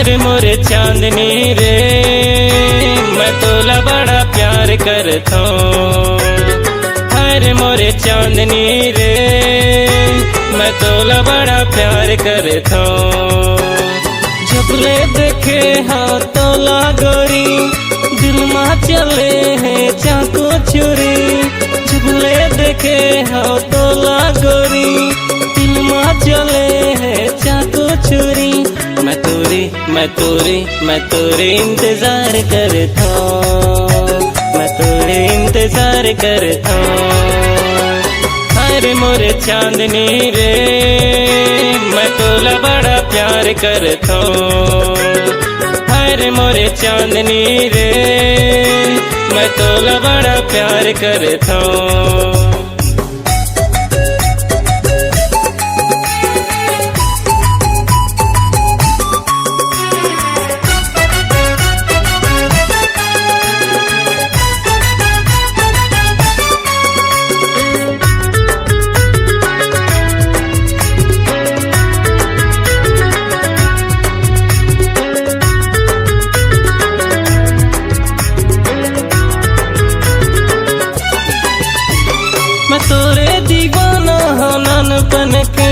हर मोरे चांदनी रे मैं तोला बड़ा प्यार करता हूँ। हर मोरे चांदनी रे मैं तोला बड़ा प्यार करता हूँ। झपले देखे हाँ तोला गोरी दिल माँ चले हैं चाकू छुरी। झपले देखे हाँ तोला गोरी दिल माँ चले हैं चाकू छुरी। मैं तोरे इंतजार करता हूँ। मैं तोरे इंतजार करता हूँ। हर मोरे चांदनी रे मैं तोला बड़ा प्यार करता हूँ। हर मोरे चांदनी रे मैं तोला बड़ा प्यार करता हूँ। मैं तोरे दीवाना हूँ नानपन के।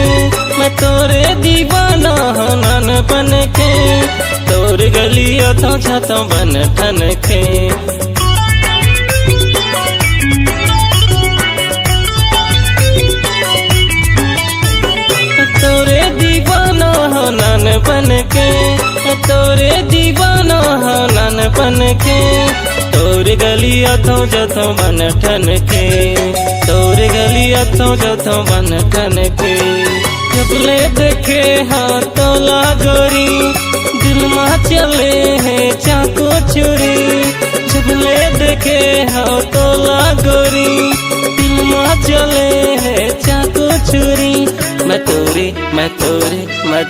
मैं तोरे दीवाना हूँ नानपन के। तोर गलियों तो छतों बन ठन के। तोरे दीवाना हूँ नानपन के। तोरे दीवाना हूँ नानपन के। तोर गलियों तो जतों बन ठन के। तोर गलियों तो जतों बन ठन के। झपले देखे हाँ तोला गोरी दिल माँ चले हैं चाकू छुरी। झपले देखे हाँ तोला गोरी दिल माँ चले हैं चाकू छुरी। मैं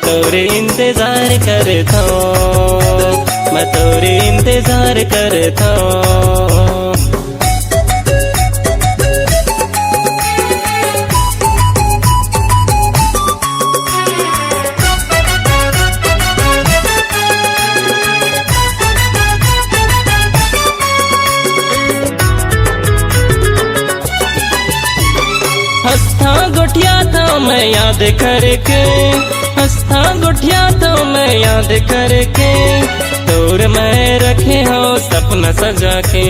तोरे इंतजार करता हूँ। मैं तोरे इंतजार करता हूँ। हंसता गुठिया था मैं याद करके। हंसता गुठिया था मैं याद करके। तोर मैं रखे हो सपना सजा के।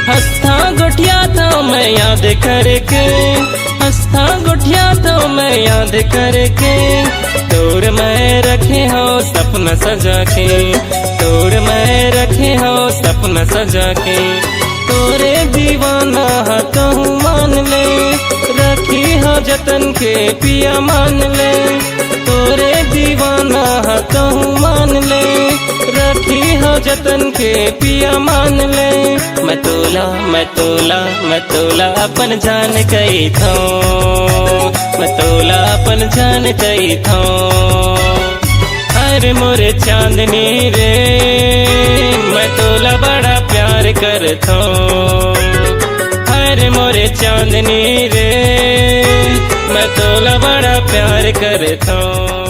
हंसता गुठिया था मैं याद करके। हंसता गुठिया था मैं याद करके। तोर मैं रखे हो सपना सजा के। तोर मैं रखे हो सपना सजा के। तोरे दीवाना कहूँ मान ले रखी हो जतन के पिया मान ले। तोरे दीवाना कहूँ मान ले रखी हो जतन के पिया मान ले। मैं तोला अपन जान कही था। मैं तोला अपन जान कही था। हर मोरे चांदनी रे मैं तोला बड़ा प्यार करता हूँ। हर मोरे चांदनी रे मैं तोला बड़ा प्यार करता हूँ।